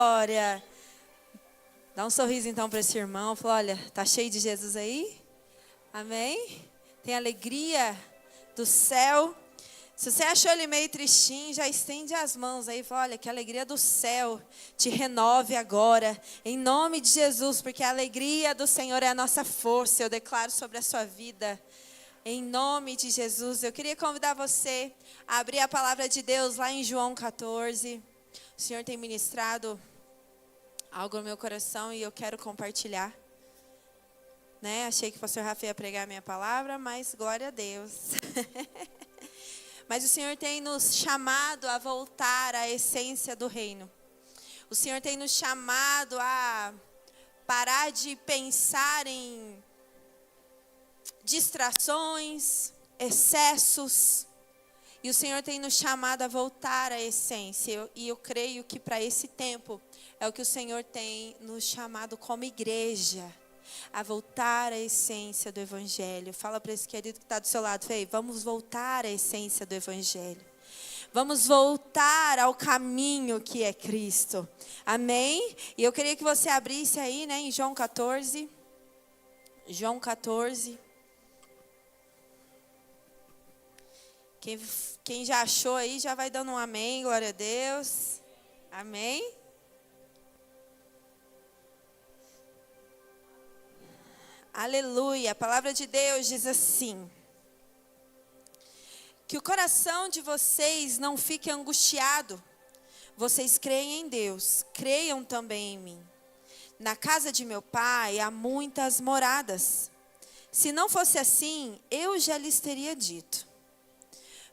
Glória. Dá um sorriso então para esse irmão. Fala, olha, tá cheio de Jesus aí? Amém? Tem alegria do céu. Se você achou ele meio tristinho, já estende as mãos aí. Fala, olha, que a alegria do céu te renove agora. Em nome de Jesus, porque a alegria do Senhor é a nossa força. Eu declaro sobre a sua vida. Em nome de Jesus. Eu queria convidar você a abrir a palavra de Deus lá em João 14. O Senhor tem ministrado algo no meu coração e eu quero compartilhar. Achei que o pastor Rafa ia pregar a minha palavra, mas glória a Deus. Mas o Senhor tem nos chamado a voltar à essência do reino. O Senhor tem nos chamado a parar de pensar em distrações, excessos. E o Senhor tem nos chamado a voltar à essência. E eu creio que para esse tempo é o que o Senhor tem nos chamado como igreja. A voltar à essência do Evangelho. Fala para esse querido que está do seu lado. Fei, vamos voltar à essência do Evangelho. Vamos voltar ao caminho que é Cristo. Amém? E eu queria que você abrisse aí, em João 14. João 14. Quem já achou aí, já vai dando um amém, glória a Deus. Amém? Aleluia. A palavra de Deus diz assim: que o coração de vocês não fique angustiado. Vocês creem em Deus, creiam também em mim. Na casa de meu pai há muitas moradas. Se não fosse assim, eu já lhes teria dito.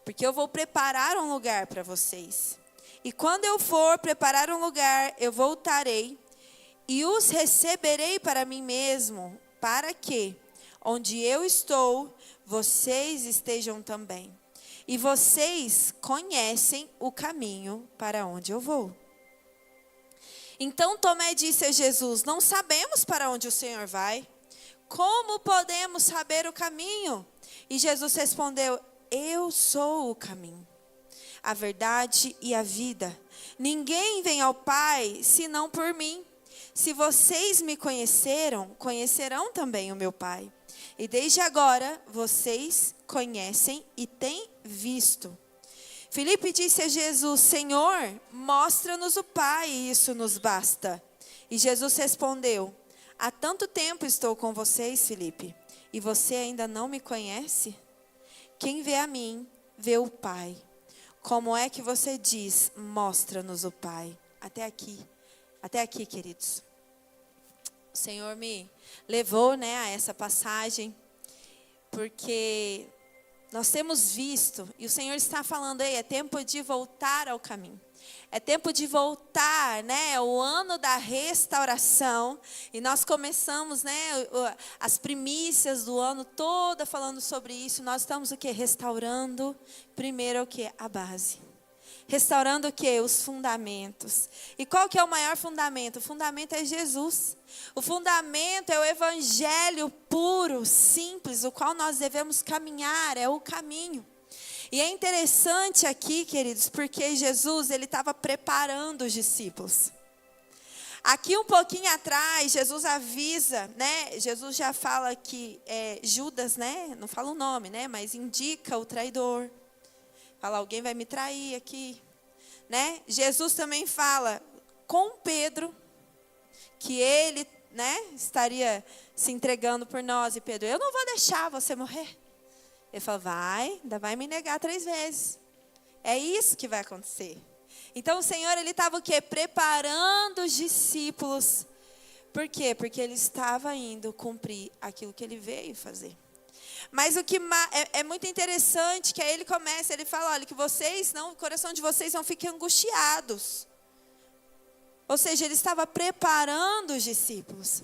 Porque eu vou preparar um lugar para vocês. E quando eu for preparar um lugar, eu voltarei e os receberei para mim mesmo, para que, onde eu estou, vocês estejam também. E vocês conhecem o caminho para onde eu vou. Então Tomé disse a Jesus: não sabemos para onde o Senhor vai. Como podemos saber o caminho? E Jesus respondeu: eu sou o caminho, a verdade e a vida. Ninguém vem ao Pai senão por mim. Se vocês me conheceram, conhecerão também o meu Pai. E desde agora vocês conhecem e têm visto. Filipe disse a Jesus: Senhor, mostra-nos o Pai, e isso nos basta. E Jesus respondeu: há tanto tempo estou com vocês, Filipe, e você ainda não me conhece? Quem vê a mim, vê o Pai. Como é que você diz, mostra-nos o Pai? Até aqui, queridos. O Senhor me levou, a essa passagem, porque nós temos visto, e o Senhor está falando aí, é tempo de voltar ao caminho. É tempo de voltar, o ano da restauração. E nós começamos, as primícias do ano toda falando sobre isso. Nós estamos o quê? Restaurando primeiro o quê? A base. Restaurando o quê? Os fundamentos. E qual que é o maior fundamento? O fundamento é Jesus. O fundamento é o evangelho puro, simples, o qual nós devemos caminhar, é o caminho. E é interessante aqui, queridos, porque Jesus, ele estava preparando os discípulos. Aqui um pouquinho atrás, Jesus avisa, Jesus já fala que Judas, não fala o nome, mas indica o traidor. Fala, alguém vai me trair aqui, Jesus também fala com Pedro, que ele, estaria se entregando por nós. E Pedro, eu não vou deixar você morrer. Ele fala, ainda vai me negar 3 vezes. É isso que vai acontecer. Então o Senhor, ele estava o quê? Preparando os discípulos. Por quê? Porque ele estava indo cumprir aquilo que ele veio fazer. Mas o que é muito interessante, que aí ele começa, ele fala, olha, que vocês, o coração de vocês não fiquem angustiados. Ou seja, ele estava preparando os discípulos.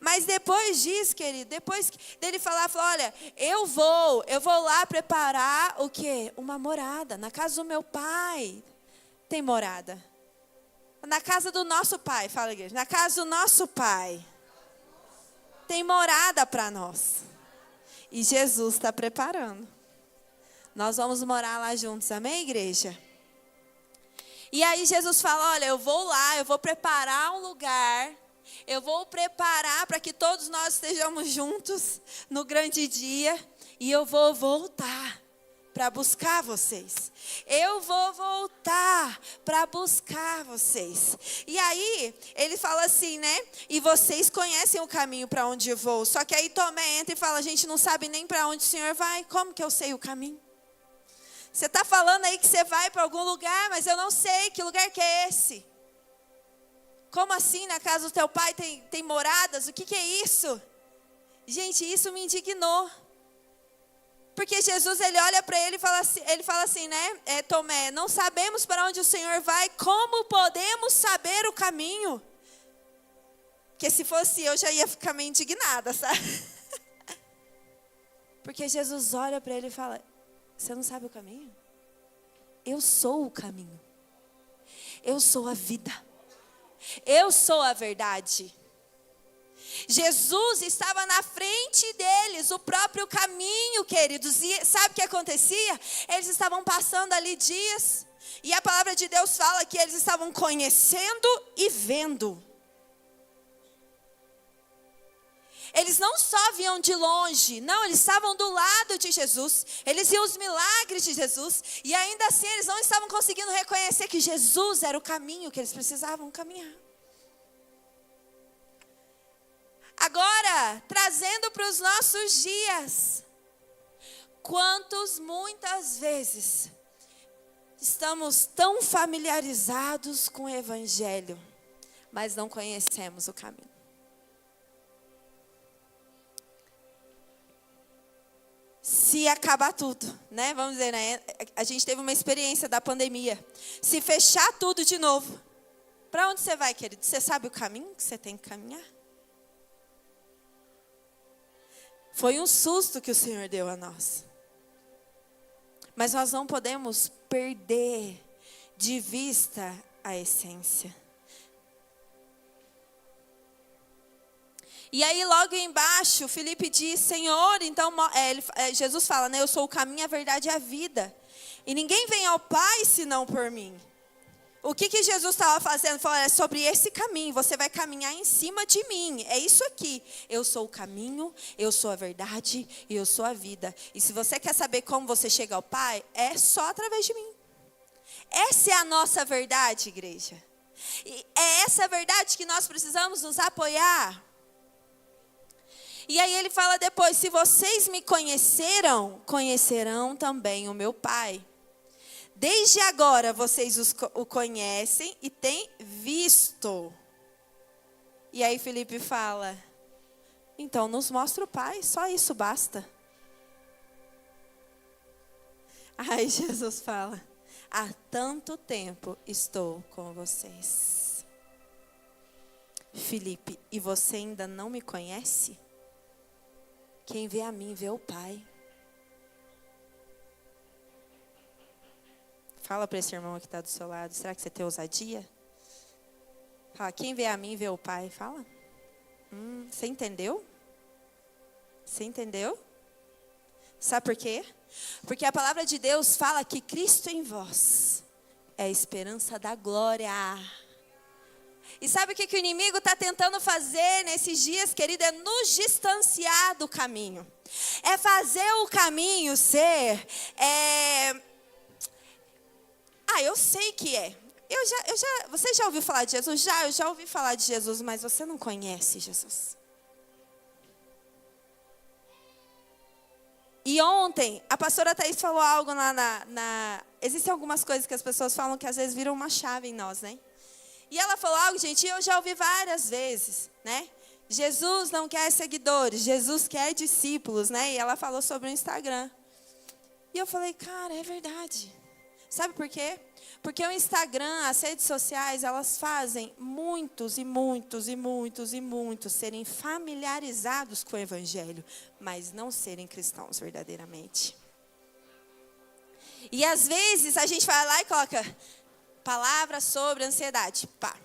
Mas depois disso, querido, depois dele falar, olha, eu vou lá preparar o quê? Uma morada. Na casa do meu pai tem morada. Na casa do nosso pai, fala igreja, na casa do nosso pai tem morada para nós. E Jesus está preparando. Nós vamos morar lá juntos, amém, igreja? E aí Jesus fala, olha, eu vou lá, eu vou preparar um lugar, eu vou preparar para que todos nós estejamos juntos no grande dia, e eu vou voltar para buscar vocês. Eu vou voltar para buscar vocês. E aí, ele fala assim, né? E vocês conhecem o caminho para onde eu vou. Só que aí Tomé entra e fala, a gente não sabe nem para onde o Senhor vai. Como que eu sei o caminho? Você está falando aí que você vai para algum lugar, mas eu não sei que lugar que é esse. Como assim, na casa do teu pai tem moradas? O que é isso? Gente, isso me indignou. Porque Jesus, ele olha para ele e ele fala assim, né? Tomé, não sabemos para onde o Senhor vai, como podemos saber o caminho? Porque se fosse eu, já ia ficar meio indignada, sabe? Porque Jesus olha para ele e fala, você não sabe o caminho? Eu sou o caminho. Eu sou a vida. Eu sou a verdade. Jesus estava na frente deles, o próprio caminho, queridos. E sabe o que acontecia? Eles estavam passando ali dias. E a palavra de Deus fala que eles estavam conhecendo e vendo. Eles não só viam de longe, não, eles estavam do lado de Jesus. Eles viam os milagres de Jesus. E ainda assim eles não estavam conseguindo reconhecer que Jesus era o caminho que eles precisavam caminhar. Agora, trazendo para os nossos dias, quantos muitas vezes estamos tão familiarizados com o Evangelho, mas não conhecemos o caminho. Se acabar tudo, né? Vamos dizer, né? A gente teve uma experiência da pandemia. Se fechar tudo de novo, para onde você vai, querido? Você sabe o caminho que você tem que caminhar? Foi um susto que o Senhor deu a nós. Mas nós não podemos perder de vista a essência. E aí logo embaixo, Filipe diz, Senhor, então Jesus fala, né? Eu sou o caminho, a verdade e a vida. E ninguém vem ao Pai senão por mim. O que Jesus estava fazendo? Falou, é sobre esse caminho, você vai caminhar em cima de mim. É isso aqui. Eu sou o caminho, eu sou a verdade e eu sou a vida. E se você quer saber como você chega ao Pai, é só através de mim. Essa é a nossa verdade, igreja. E é essa verdade que nós precisamos nos apoiar. E aí ele fala depois, se vocês me conheceram, conhecerão também o meu Pai. Desde agora vocês o conhecem e têm visto. E aí Filipe fala, então nos mostra o Pai, só isso basta. Aí Jesus fala, há tanto tempo estou com vocês. Filipe, e você ainda não me conhece? Quem vê a mim vê o Pai. Fala para esse irmão que está do seu lado. Será que você tem ousadia? Fala, quem vê a mim vê o Pai. Fala. Você entendeu? Você entendeu? Sabe por quê? Porque a palavra de Deus fala que Cristo em vós é a esperança da glória. E sabe o que o inimigo está tentando fazer nesses dias, querido? É nos distanciar do caminho. É fazer o caminho ser... eu sei que é. Você já ouviu falar de Jesus? Eu já ouvi falar de Jesus, mas você não conhece Jesus. E ontem, a pastora Thaís falou algo lá Existem algumas coisas que as pessoas falam que às vezes viram uma chave em nós, né? E ela falou algo, gente, e eu já ouvi várias vezes, né? Jesus não quer seguidores, Jesus quer discípulos, né? E ela falou sobre o Instagram. E eu falei, cara, é verdade. Sabe por quê? Porque o Instagram, as redes sociais, elas fazem muitos serem familiarizados com o Evangelho, mas não serem cristãos verdadeiramente. E às vezes a gente vai lá e coloca palavras sobre ansiedade. Pá.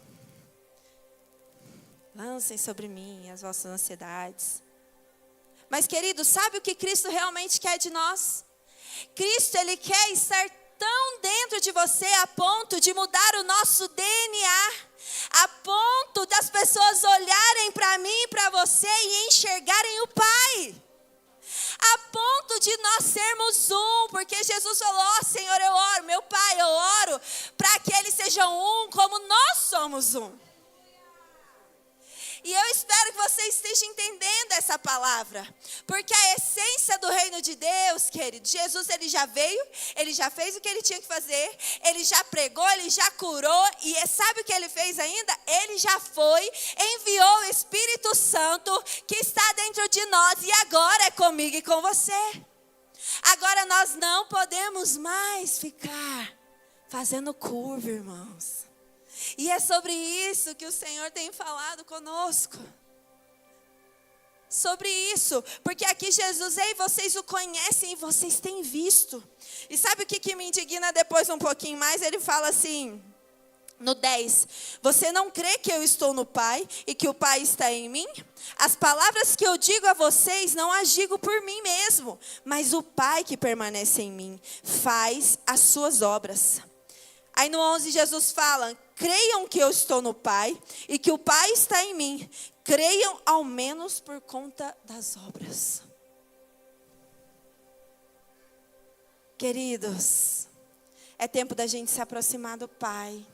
Lancem sobre mim as vossas ansiedades. Mas, querido, sabe o que Cristo realmente quer de nós? Cristo, Ele quer estar tão dentro de você a ponto de mudar o nosso DNA, a ponto das pessoas olharem para mim e para você e enxergarem o Pai. A ponto de nós sermos um, porque Jesus falou, ó Senhor, eu oro, meu Pai, eu oro para que eles sejam um como nós somos um. E eu espero que você esteja entendendo essa palavra, porque a essência do reino de Deus, querido, Jesus ele já veio, ele já fez o que ele tinha que fazer, ele já pregou, ele já curou, e sabe o que ele fez ainda? Ele já foi, enviou o Espírito Santo que está dentro de nós e agora é comigo e com você. Agora nós não podemos mais ficar fazendo curva, irmãos. E é sobre isso que o Senhor tem falado conosco. Sobre isso. Porque aqui Jesus, ei, vocês o conhecem e vocês têm visto. E sabe o que me indigna depois um pouquinho mais? Ele fala assim, no 10. Você não crê que eu estou no Pai e que o Pai está em mim? As palavras que eu digo a vocês não as digo por mim mesmo. Mas o Pai que permanece em mim faz as suas obras. Aí no 11 Jesus fala, creiam que eu estou no Pai e que o Pai está em mim. Creiam ao menos por conta das obras. Queridos, é tempo da gente se aproximar do Pai.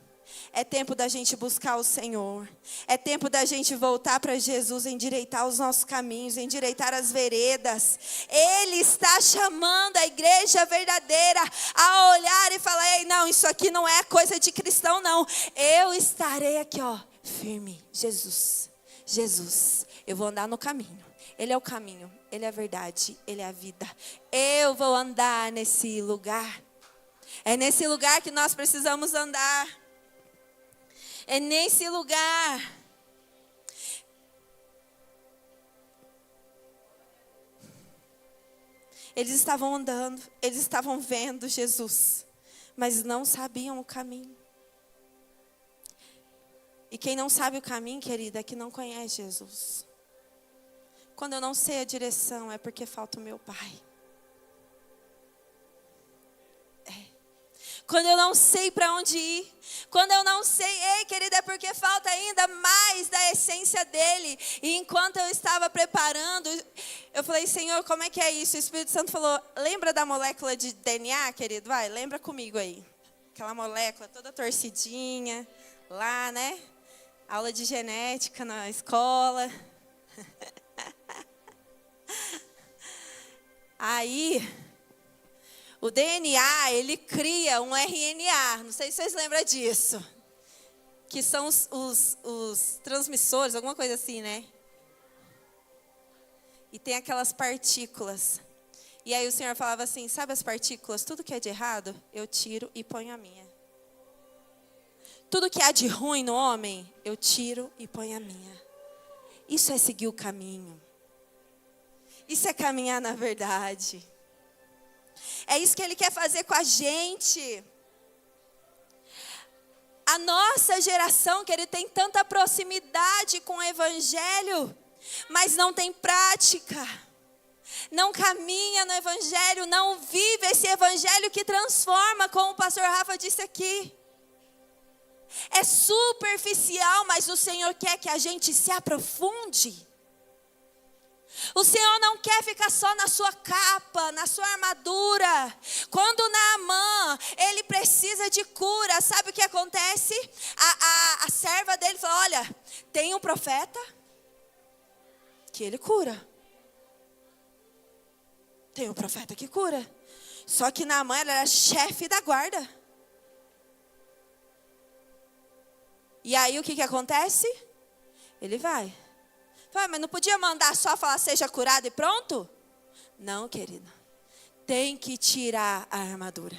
É tempo da gente buscar o Senhor. É tempo da gente voltar para Jesus, endireitar os nossos caminhos, endireitar as veredas. Ele está chamando a igreja verdadeira a olhar e falar, ei, não, isso aqui não é coisa de cristão, não. Eu estarei aqui, ó, firme. Jesus, eu vou andar no caminho. Ele é o caminho, Ele é a verdade, Ele é a vida. Eu vou andar nesse lugar. É nesse lugar que nós precisamos andar. É nesse lugar. Eles estavam andando, eles estavam vendo Jesus, mas não sabiam o caminho. E quem não sabe o caminho, querida, é que não conhece Jesus. Quando eu não sei a direção, é porque falta o meu Pai. Quando eu não sei para onde ir, quando eu não sei, ei querida, é porque falta ainda mais da essência dele. E enquanto eu estava preparando, eu falei, Senhor, como é que é isso? O Espírito Santo falou, lembra da molécula de DNA, querido? Vai, lembra comigo aí. Aquela molécula toda torcidinha, lá, né? Aula de genética na escola. Aí... o DNA, ele cria um RNA, não sei se vocês lembram disso. Que são os transmissores, alguma coisa assim, né? E tem aquelas partículas. E aí o Senhor falava assim, sabe as partículas? Tudo que é de errado, eu tiro e ponho a minha. Tudo que há de ruim no homem, eu tiro e ponho a minha. Isso é seguir o caminho. Isso é caminhar na verdade. É isso que Ele quer fazer com a gente. A nossa geração, que Ele tem tanta proximidade com o Evangelho, mas não tem prática. Não caminha no Evangelho, não vive esse Evangelho que transforma, como o pastor Rafa disse aqui. É superficial, mas o Senhor quer que a gente se aprofunde. O Senhor não quer ficar só na sua capa, na sua armadura. Quando Naamã, ele precisa de cura, sabe o que acontece? A serva dele falou, olha, tem um profeta que ele cura. Tem um profeta que cura. Só que Naamã era chefe da guarda. E aí o que acontece? Ele vai. Mas não podia mandar só falar seja curado e pronto? Não, querida. Tem que tirar a armadura.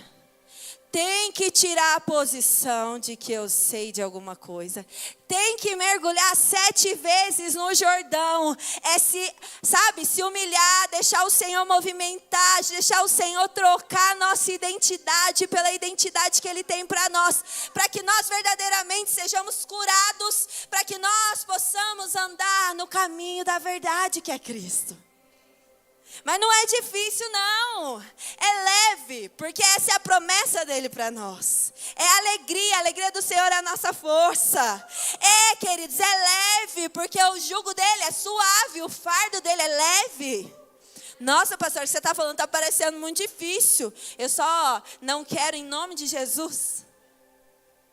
Tem que tirar a posição de que eu sei de alguma coisa. Tem que mergulhar 7 vezes no Jordão. É se humilhar, deixar o Senhor movimentar, deixar o Senhor trocar a nossa identidade pela identidade que Ele tem para nós. Para que nós verdadeiramente sejamos curados, para que nós possamos andar no caminho da verdade que é Cristo. Mas não é difícil, não. É leve, porque essa é a promessa dele para nós. É alegria, a alegria do Senhor é a nossa força. Queridos, é leve, porque o jugo dele é suave, o fardo dele é leve. Nossa, pastor, o que você está falando está parecendo muito difícil. Eu só não quero em nome de Jesus.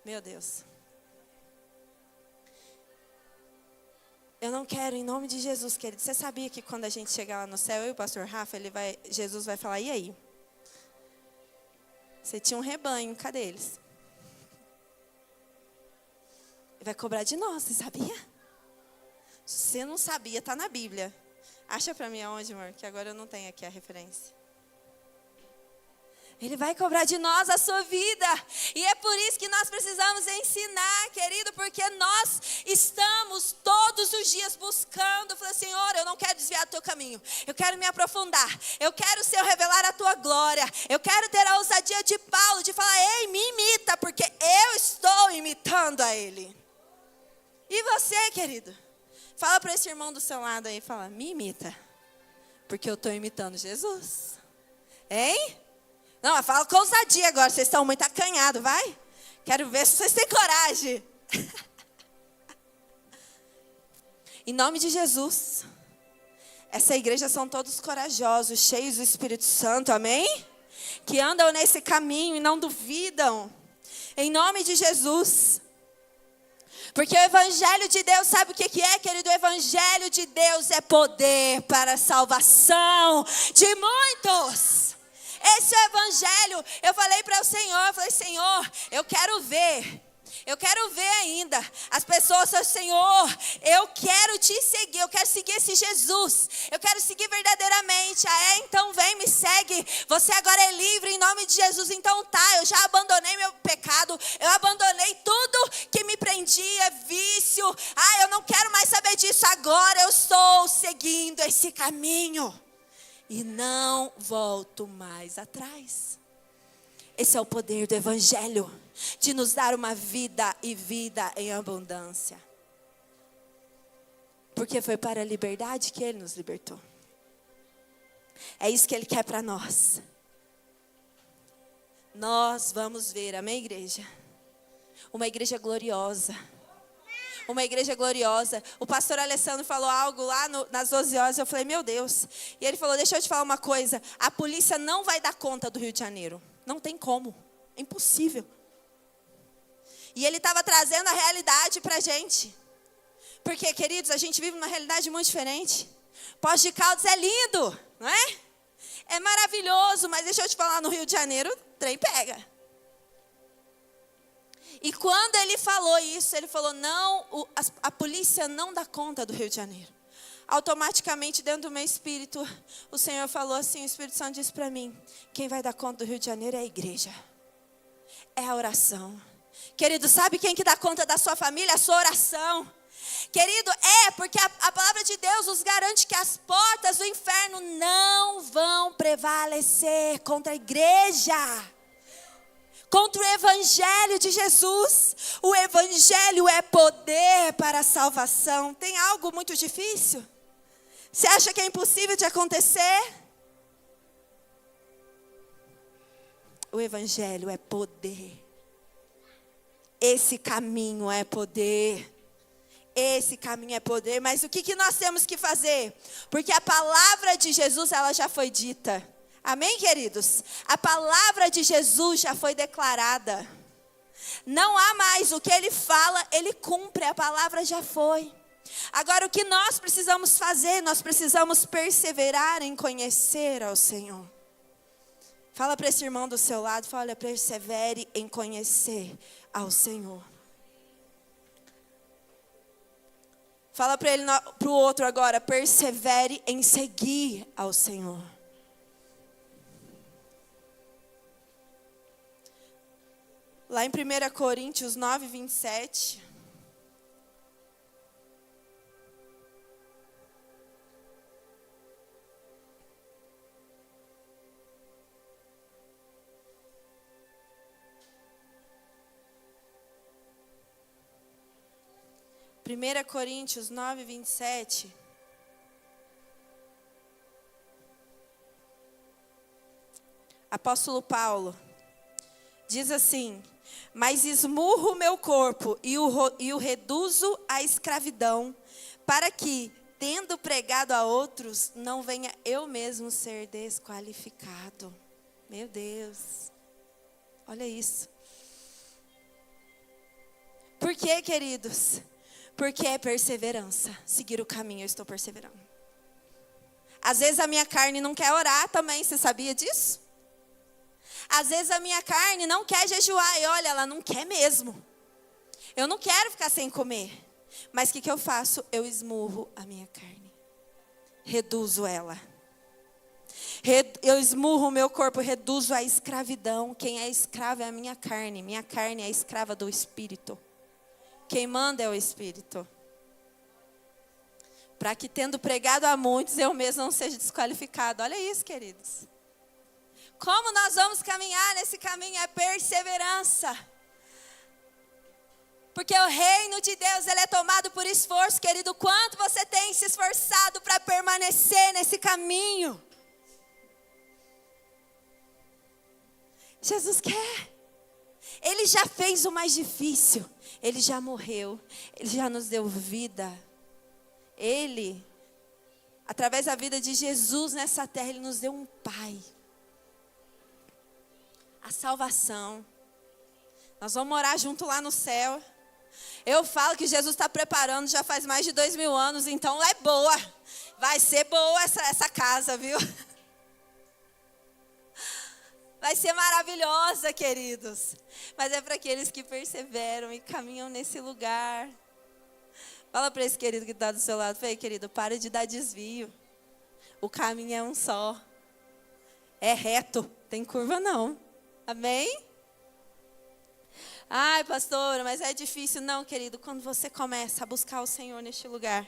Meu Deus. Eu não quero em nome de Jesus, querido. Você sabia que quando a gente chegar lá no céu, eu e o pastor Rafa, Jesus vai falar, e aí? Você tinha um rebanho, cadê eles? Ele vai cobrar de nós, você sabia? Se você não sabia, está na Bíblia. Acha para mim aonde, amor? Que agora eu não tenho aqui a referência. Ele vai cobrar de nós a sua vida. E é por isso que nós precisamos ensinar, querido, porque nós estamos todos os dias buscando. Falei, Senhor, eu não quero desviar do teu caminho. Eu quero me aprofundar. Eu quero, Senhor, revelar a tua glória. Eu quero ter a ousadia de Paulo, de falar, ei, me imita, porque eu estou imitando a ele. E você, querido? Fala para esse irmão do seu lado aí, fala, me imita, porque eu estou imitando Jesus. Hein? Não, fala com ousadia agora, vocês estão muito acanhados, vai? Quero ver se vocês têm coragem. Em nome de Jesus, essa igreja são todos corajosos, cheios do Espírito Santo, amém? Que andam nesse caminho e não duvidam. Em nome de Jesus. Porque o Evangelho de Deus, sabe o que é, querido? O Evangelho de Deus é poder para a salvação de muitos. Esse é o Evangelho. Eu falei para o Senhor, eu falei, Senhor, eu quero ver ainda as pessoas, Senhor, eu quero te seguir, eu quero seguir esse Jesus, eu quero seguir verdadeiramente. Então vem, me segue, você agora é livre em nome de Jesus. Então tá, eu já abandonei meu pecado, eu abandonei tudo que me prendia, vício, eu não quero mais saber disso, agora eu estou seguindo esse caminho e não volto mais atrás. Esse é o poder do Evangelho, de nos dar uma vida e vida em abundância. Porque foi para a liberdade que Ele nos libertou. É isso que Ele quer para nós. Nós vamos ver, amém, igreja? Uma igreja gloriosa. Uma igreja gloriosa. O pastor Alessandro falou algo lá nas 12 horas, eu falei, meu Deus. E ele falou, deixa eu te falar uma coisa, a polícia não vai dar conta do Rio de Janeiro. Não tem como, é impossível. E ele estava trazendo a realidade para a gente. Porque, queridos, a gente vive numa realidade muito diferente. Poços de Caldas é lindo, não é? É maravilhoso, mas deixa eu te falar, no Rio de Janeiro, o trem pega. E quando ele falou isso, ele falou, não, a polícia não dá conta do Rio de Janeiro. Automaticamente, dentro do meu espírito, o Senhor falou assim, o Espírito Santo disse para mim, quem vai dar conta do Rio de Janeiro é a igreja. É a oração. Querido, sabe quem que dá conta da sua família? A sua oração. Querido, porque a palavra de Deus nos garante que as portas do inferno não vão prevalecer contra a igreja. Contra o Evangelho de Jesus. O Evangelho é poder para a salvação. Tem algo muito difícil? Você acha que é impossível de acontecer? O Evangelho é poder. Esse caminho é poder. Esse caminho é poder. Mas o que nós temos que fazer? Porque a palavra de Jesus, ela já foi dita. Amém, queridos? A palavra de Jesus já foi declarada. Não há mais, o que Ele fala, Ele cumpre, a palavra já foi. Agora, o que nós precisamos fazer? Nós precisamos perseverar em conhecer ao Senhor. Fala para esse irmão do seu lado, fala, olha, persevere em conhecer ao Senhor. Fala para o outro agora, persevere em seguir ao Senhor. Lá em 1 Coríntios 9, 27. Primeira Coríntios 9, 27. Apóstolo Paulo diz assim: mas esmurro o meu corpo e o reduzo à escravidão, para que, tendo pregado a outros, não venha eu mesmo ser desqualificado. Meu Deus, olha isso. Por quê, queridos? Porque é perseverança. Seguir o caminho, eu estou perseverando. Às vezes a minha carne não quer orar também, você sabia disso? Às vezes a minha carne não quer jejuar, e olha, ela não quer mesmo. Eu não quero ficar sem comer. Mas o que eu faço? Eu esmurro a minha carne. Reduzo ela. Eu esmurro o meu corpo, reduzo a escravidão. Quem é escravo é a minha carne. Minha carne é escrava do Espírito. Quem manda é o Espírito. Para que, tendo pregado a muitos, eu mesmo não seja desqualificado. Olha isso, queridos. Como nós vamos caminhar nesse caminho é perseverança. Porque o reino de Deus, ele é tomado por esforço, querido. Quanto você tem se esforçado para permanecer nesse caminho? Jesus quer. Ele já fez o mais difícil. Ele já morreu. Ele já nos deu vida. Ele, através da vida de Jesus nessa terra, ele nos deu um Pai. A salvação. Nós vamos morar junto lá no céu. Eu falo que Jesus está preparando já faz mais de 2000 anos, então é boa. Vai ser boa essa casa, viu? Vai ser maravilhosa, queridos. Mas é para aqueles que perseveram e caminham nesse lugar. Fala para esse querido que está do seu lado. Fala, querido, para de dar desvio. O caminho é um só. É reto, tem curva não. Amém? Ai, pastora, mas é difícil. Não, querido, quando você começa a buscar o Senhor neste lugar,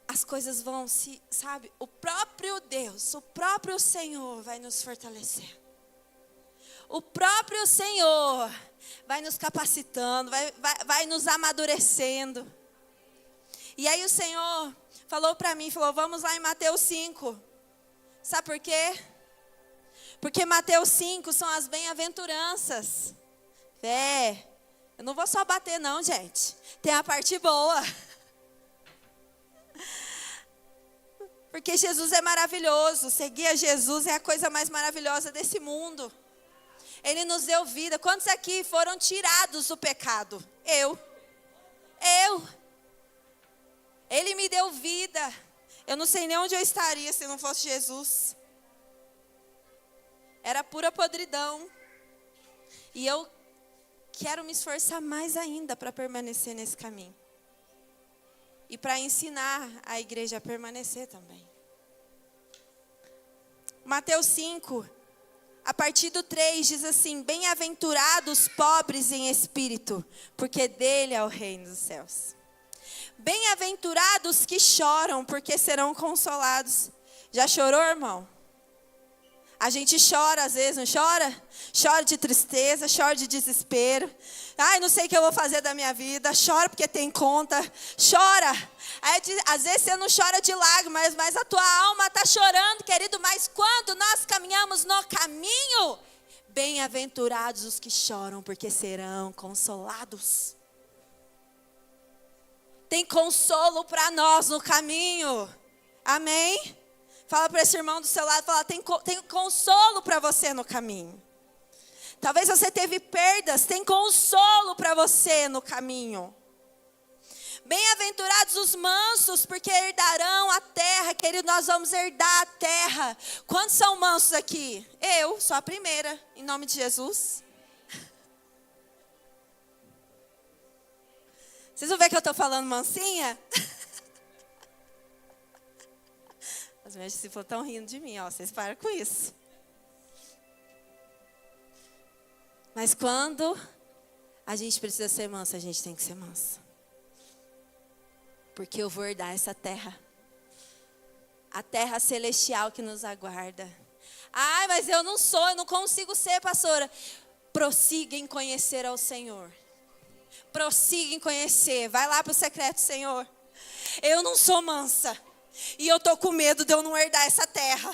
as coisas vão se, sabe, o próprio Deus, o próprio Senhor vai nos fortalecer. O próprio Senhor vai nos capacitando, vai nos amadurecendo. E aí o Senhor falou para mim, falou, vamos lá em Mateus 5. Sabe por quê? Porque Mateus 5 são as bem-aventuranças. Eu não vou só bater não, gente. Tem a parte boa. Porque Jesus é maravilhoso. Seguir a Jesus é a coisa mais maravilhosa desse mundo. Ele nos deu vida. Quantos aqui foram tirados do pecado? Eu. Ele me deu vida. Eu não sei nem onde eu estaria se não fosse Jesus. Era pura podridão. E eu quero me esforçar mais ainda para permanecer nesse caminho. E para ensinar a igreja a permanecer também. Mateus 5, a partir do 3, diz assim: bem-aventurados pobres em espírito, porque dele é o reino dos céus. Bem-aventurados que choram, porque serão consolados. Já chorou, irmão? A gente chora às vezes, não chora? Chora de tristeza, chora de desespero. Ai, não sei o que eu vou fazer da minha vida. Chora porque tem conta. Chora. Aí, às vezes você não chora de lágrimas, mas a tua alma está chorando, querido. Mas quando nós caminhamos no caminho, bem-aventurados os que choram, porque serão consolados. Tem consolo para nós no caminho. Amém? Fala para esse irmão do seu lado, fala, tem consolo para você no caminho. Talvez você teve perdas, tem consolo para você no caminho. Bem-aventurados os mansos, porque herdarão a terra. Querido, nós vamos herdar a terra. Quantos são mansos aqui? Eu sou a primeira, em nome de Jesus. Vocês vão ver que eu estou falando mansinha? Os meus discípulos estão rindo de mim, ó, vocês param com isso. Mas quando a gente precisa ser manso, a gente tem que ser manso. Porque eu vou herdar essa terra. A terra celestial que nos aguarda. Ai, mas eu não consigo ser, pastora. Prossiga em conhecer ao Senhor. Prossiga em conhecer. Vai lá para o secreto, Senhor. Eu não sou mansa. E eu estou com medo de eu não herdar essa terra.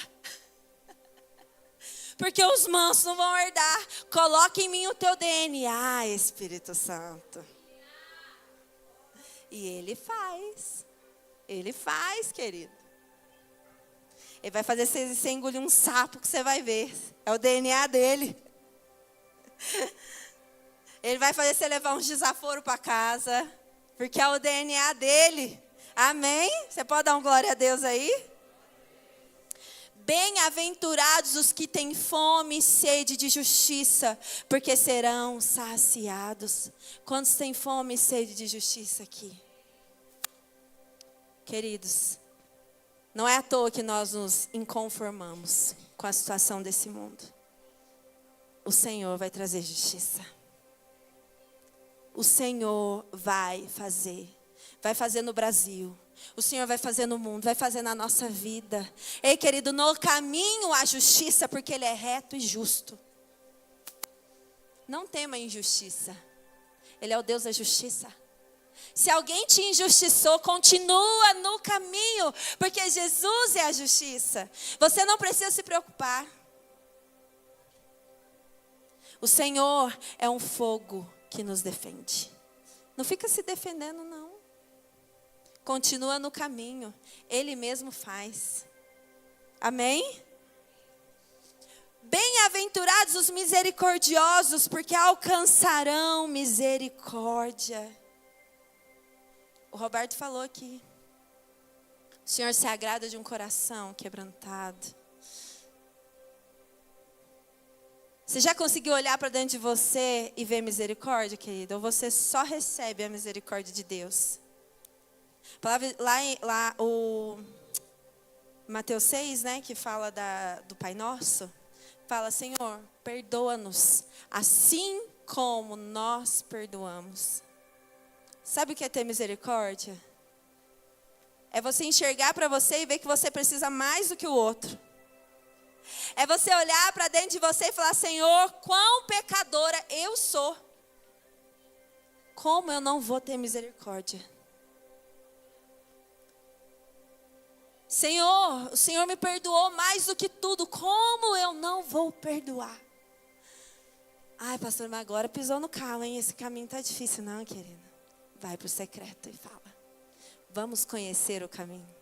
porque os mansos não vão herdar. Coloca em mim o teu DNA, Espírito Santo. E Ele faz, querido. Ele vai fazer você engolir um sapo que você vai ver. É o DNA dele. Ele vai fazer você levar uns desaforos para casa, porque é o DNA dele. Amém? Você pode dar um glória a Deus aí? Bem-aventurados os que têm fome e sede de justiça, porque serão saciados. Quantos têm fome e sede de justiça aqui? Queridos, não é à toa que nós nos inconformamos com a situação desse mundo. O Senhor vai trazer justiça. O Senhor vai fazer no Brasil. O Senhor vai fazer no mundo, vai fazer na nossa vida. Ei, querido, no caminho à justiça, porque Ele é reto e justo. Não tema injustiça. Ele é o Deus da justiça. Se alguém te injustiçou, continua no caminho, porque Jesus é a justiça. Você não precisa se preocupar. O Senhor é um fogo que nos defende. Não fica se defendendo, não. Continua no caminho. Ele mesmo faz. Amém? Bem-aventurados os misericordiosos, porque alcançarão misericórdia. O Roberto falou aqui. O Senhor se agrada de um coração quebrantado. Você já conseguiu olhar para dentro de você e ver misericórdia, querido? Ou você só recebe a misericórdia de Deus? Lá o Mateus 6, né, que fala do Pai Nosso, fala: Senhor, perdoa-nos, assim como nós perdoamos. Sabe o que é ter misericórdia? É você enxergar para você e ver que você precisa mais do que o outro. É você olhar para dentro de você e falar: Senhor, quão pecadora eu sou. Como eu não vou ter misericórdia? Senhor, o Senhor me perdoou mais do que tudo. Como eu não vou perdoar? Ai, pastor, mas agora pisou no calo, hein? Esse caminho tá difícil. Não, querida. Vai para o secreto e fala: vamos conhecer o caminho.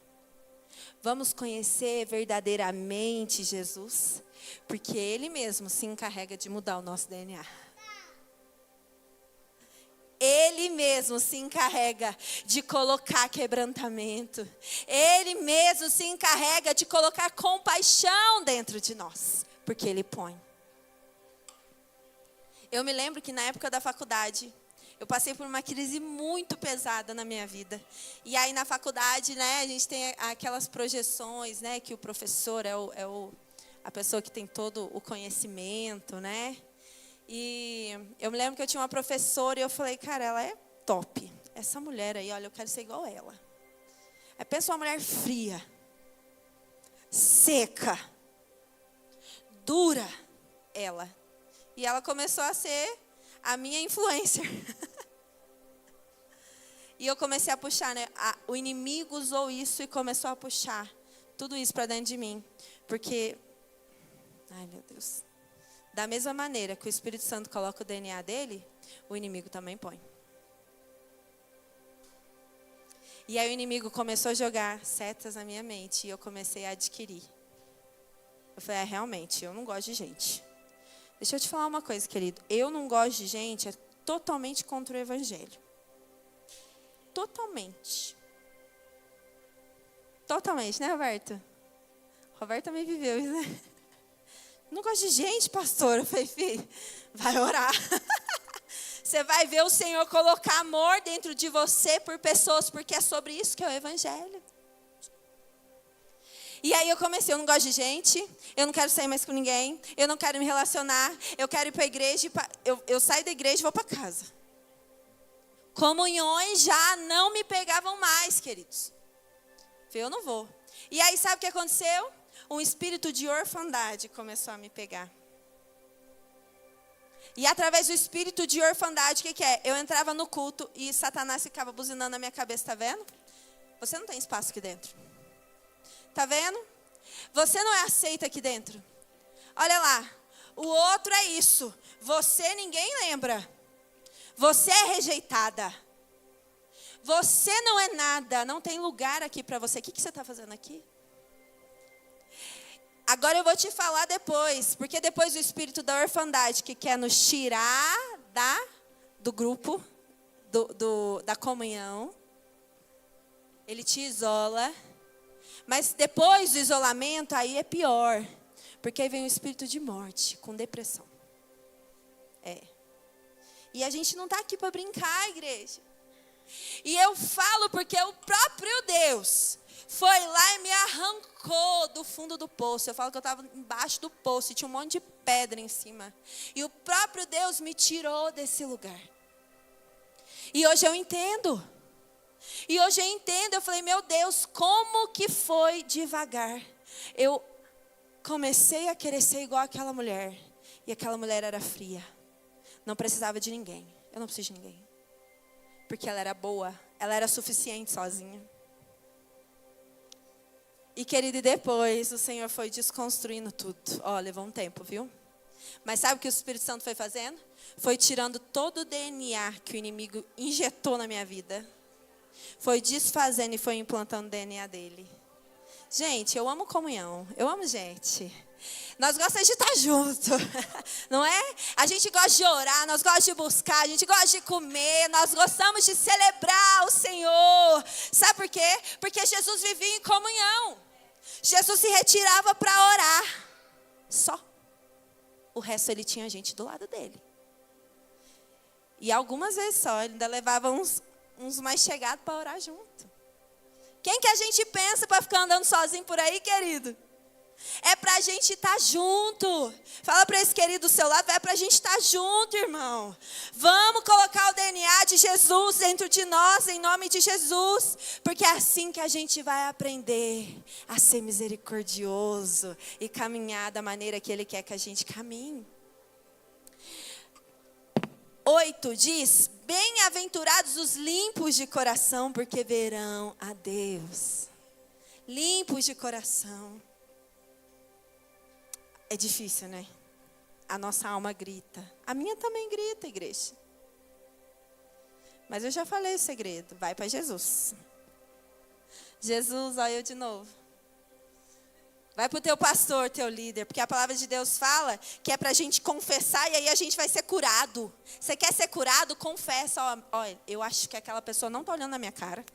Vamos conhecer verdadeiramente Jesus, porque Ele mesmo se encarrega de mudar o nosso DNA. Ele mesmo se encarrega de colocar quebrantamento. Ele mesmo se encarrega de colocar compaixão dentro de nós, porque Ele põe. Eu me lembro que na época da faculdade, eu passei por uma crise muito pesada na minha vida. E aí na faculdade, né, a gente tem aquelas projeções, né, que o professor é a pessoa que tem todo o conhecimento, né? E eu me lembro que eu tinha uma professora e eu falei: cara, ela é top. Essa mulher aí, olha, eu quero ser igual a ela. Aí pensa uma mulher fria, seca, dura, ela. E ela começou a ser a minha influencer. E eu comecei a puxar, né? O inimigo usou isso e começou a puxar tudo isso para dentro de mim. Porque, ai meu Deus, da mesma maneira que o Espírito Santo coloca o DNA dele, o inimigo também põe. E aí o inimigo começou a jogar setas na minha mente e eu comecei a adquirir. Eu falei: realmente, eu não gosto de gente. Deixa eu te falar uma coisa, querido. Eu não gosto de gente, é totalmente contra o evangelho. Totalmente. Totalmente, né, Roberto? Roberto também viveu isso, né? Não gosto de gente, pastor. Eu falei: filho, vai orar. Você vai ver o Senhor colocar amor dentro de você por pessoas, porque é sobre isso que é o evangelho. E aí eu comecei: eu não gosto de gente, eu não quero sair mais com ninguém, eu não quero me relacionar, eu quero ir para a igreja, eu saio da igreja e vou para casa. Comunhões já não me pegavam mais, queridos. Eu não vou. E aí sabe o que aconteceu? Um espírito de orfandade começou a me pegar. E através do espírito de orfandade, o que é? Eu entrava no culto e Satanás ficava buzinando na minha cabeça, tá vendo? Você não tem espaço aqui dentro. Tá vendo? Você não é aceita aqui dentro. Olha lá, o outro é isso. Você ninguém lembra. Você é rejeitada. Você não é nada, não tem lugar aqui para você. O que você está fazendo aqui? Agora eu vou te falar depois, porque depois o espírito da orfandade que quer nos tirar do grupo, da comunhão, ele te isola. Mas depois do isolamento, aí é pior, porque aí vem o espírito de morte, com depressão. E a gente não está aqui para brincar, igreja. E eu falo porque o próprio Deus foi lá e me arrancou do fundo do poço. Eu falo que eu estava embaixo do poço e tinha um monte de pedra em cima. E o próprio Deus me tirou desse lugar. E hoje eu entendo. Eu falei, meu Deus, como que foi devagar. Eu comecei a querer ser igual àquela mulher. E aquela mulher era fria. Não precisava de ninguém. Eu não preciso de ninguém. Porque ela era boa, ela era suficiente sozinha. E querido, e depois o Senhor foi desconstruindo tudo. Levou um tempo, viu? Mas sabe o que o Espírito Santo foi fazendo? Foi tirando todo o DNA que o inimigo injetou na minha vida. Foi desfazendo e foi implantando o DNA dele. Gente, eu amo comunhão, eu amo gente. Nós gostamos de estar junto, não é? A gente gosta de orar, nós gostamos de buscar, a gente gosta de comer, nós gostamos de celebrar o Senhor. Sabe por quê? Porque Jesus vivia em comunhão. Jesus se retirava para orar, só. O resto ele tinha gente do lado dele. E algumas vezes só, ele ainda levava uns mais chegados para orar junto. Quem que a gente pensa para ficar andando sozinho por aí, querido? É para a gente estar junto. Fala para esse querido do seu lado, é para a gente estar junto, irmão. Vamos colocar o DNA de Jesus dentro de nós, em nome de Jesus. Porque é assim que a gente vai aprender a ser misericordioso e caminhar da maneira que Ele quer que a gente caminhe. 8 diz, bem-aventurados os limpos de coração, porque verão a Deus. Limpos de coração. É difícil, né? A nossa alma grita. A minha também grita, igreja. Mas eu já falei o segredo. Vai para Jesus. Jesus, olha eu de novo. Vai para o teu pastor, teu líder. Porque a palavra de Deus fala que é para a gente confessar e aí a gente vai ser curado. Você quer ser curado? Confessa. Olha, eu acho que aquela pessoa não está olhando na minha cara.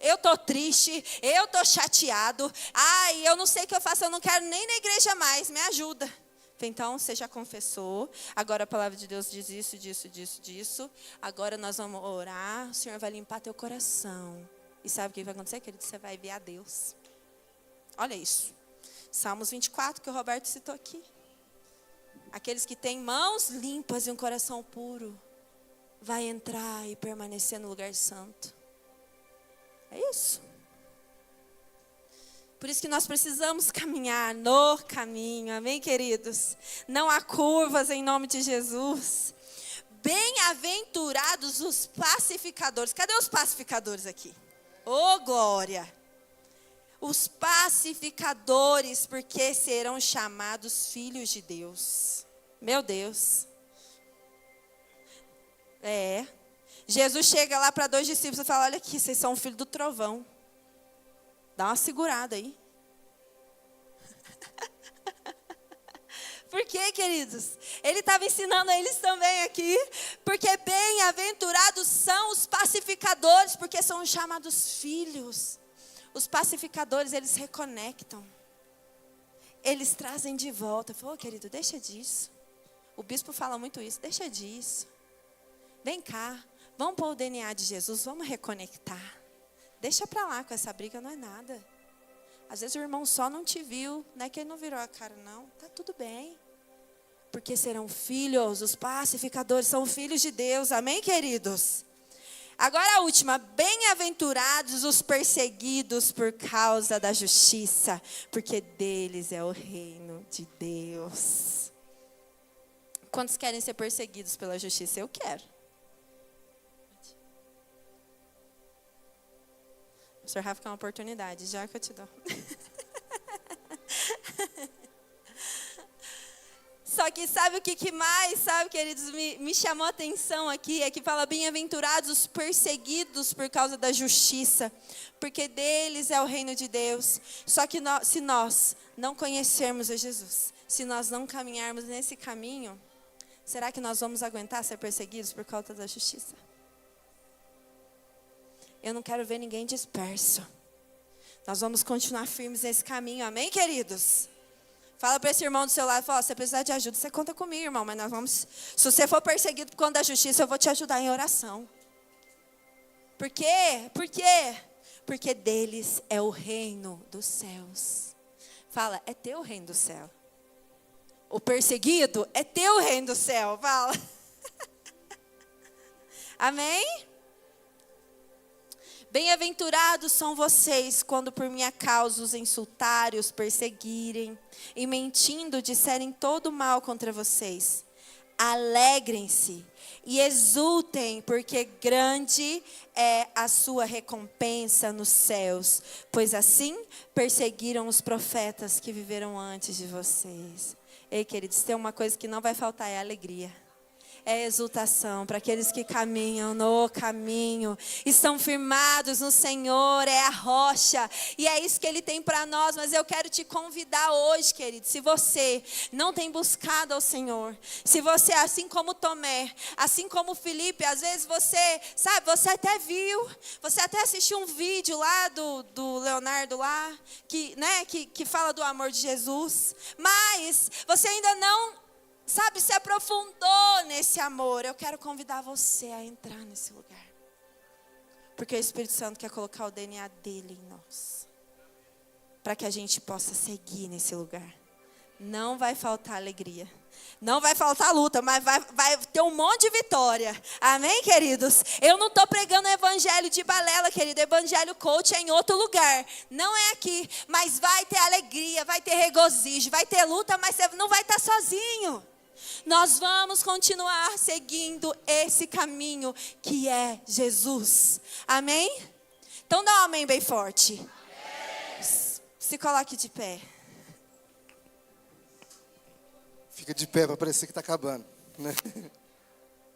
Eu estou triste. Eu estou chateado. Ai, eu não sei o que eu faço. Eu não quero nem na igreja mais. Me ajuda. Então, você já confessou. Agora a palavra de Deus diz isso, disso, disso, disso. Agora nós vamos orar. O Senhor vai limpar teu coração. E sabe o que vai acontecer, querido? Você vai ver a Deus. Olha isso. Salmos 24, que o Roberto citou aqui. Aqueles que têm mãos limpas e um coração puro, vai entrar e permanecer no lugar santo. É isso. Por isso que nós precisamos caminhar no caminho. Amém, queridos? Não há curvas em nome de Jesus. Bem-aventurados os pacificadores. Cadê os pacificadores aqui? Ô, glória! Os pacificadores, porque serão chamados filhos de Deus. Meu Deus. Jesus chega lá para 2 discípulos e fala, olha aqui, vocês são filhos do trovão. Dá uma segurada aí. Por quê, queridos? Ele estava ensinando a eles também aqui. Porque bem-aventurados são os pacificadores, porque são chamados filhos. Os pacificadores, eles reconectam. Eles trazem de volta. Falou, querido, deixa disso. O bispo fala muito isso. Deixa disso. Vem cá. Vamos pôr o DNA de Jesus. Vamos reconectar. Deixa pra lá com essa briga, não é nada. Às vezes o irmão só não te viu. Não é que ele não virou a cara, não. Tá tudo bem. Porque serão filhos. Os pacificadores são filhos de Deus. Amém, queridos? Agora a última, bem-aventurados os perseguidos por causa da justiça, porque deles é o reino de Deus. Quantos querem ser perseguidos pela justiça? Eu quero. O Sr. Rafa quer uma oportunidade, já que eu te dou. Só que sabe o que mais, sabe, queridos, me chamou a atenção aqui, é que fala, bem-aventurados os perseguidos por causa da justiça, porque deles é o reino de Deus. Só que se nós não conhecermos a Jesus, se nós não caminharmos nesse caminho, será que nós vamos aguentar ser perseguidos por causa da justiça? Eu não quero ver ninguém disperso. Nós vamos continuar firmes nesse caminho, amém, queridos? Fala para esse irmão do seu lado, fala, se você precisar de ajuda, você conta comigo, irmão, mas nós vamos, se você for perseguido por conta da justiça, eu vou te ajudar em oração. Por quê? Por quê? Porque deles é o reino dos céus. Fala, é teu o reino do céu. O perseguido é teu o reino do céu, fala. Amém? Bem-aventurados são vocês quando por minha causa os insultarem, os perseguirem e mentindo disserem todo mal contra vocês. Alegrem-se e exultem, porque grande é a sua recompensa nos céus, pois assim perseguiram os profetas que viveram antes de vocês. Ei, queridos, tem uma coisa que não vai faltar, é alegria. É exultação para aqueles que caminham no caminho, estão firmados no Senhor, é a rocha, e é isso que Ele tem para nós. Mas eu quero te convidar hoje, querido, se você não tem buscado ao Senhor, se você, assim como Tomé, assim como Felipe, às vezes você, sabe, você até viu, você até assistiu um vídeo lá do Leonardo lá, que fala do amor de Jesus, mas você ainda não, sabe, se aprofundou nesse amor. Eu quero convidar você a entrar nesse lugar. Porque o Espírito Santo quer colocar o DNA dele em nós. Para que a gente possa seguir nesse lugar. Não vai faltar alegria. Não vai faltar luta, mas vai ter um monte de vitória. Amém, queridos? Eu não estou pregando o evangelho de balela, querido. Evangelho coach é em outro lugar. Não é aqui. Mas vai ter alegria, vai ter regozijo, vai ter luta, mas você não vai estar sozinho. Nós vamos continuar seguindo esse caminho que é Jesus. Amém? Então dá um amém bem forte. Amém. Se coloque de pé. Fica de pé para parecer que está acabando, né?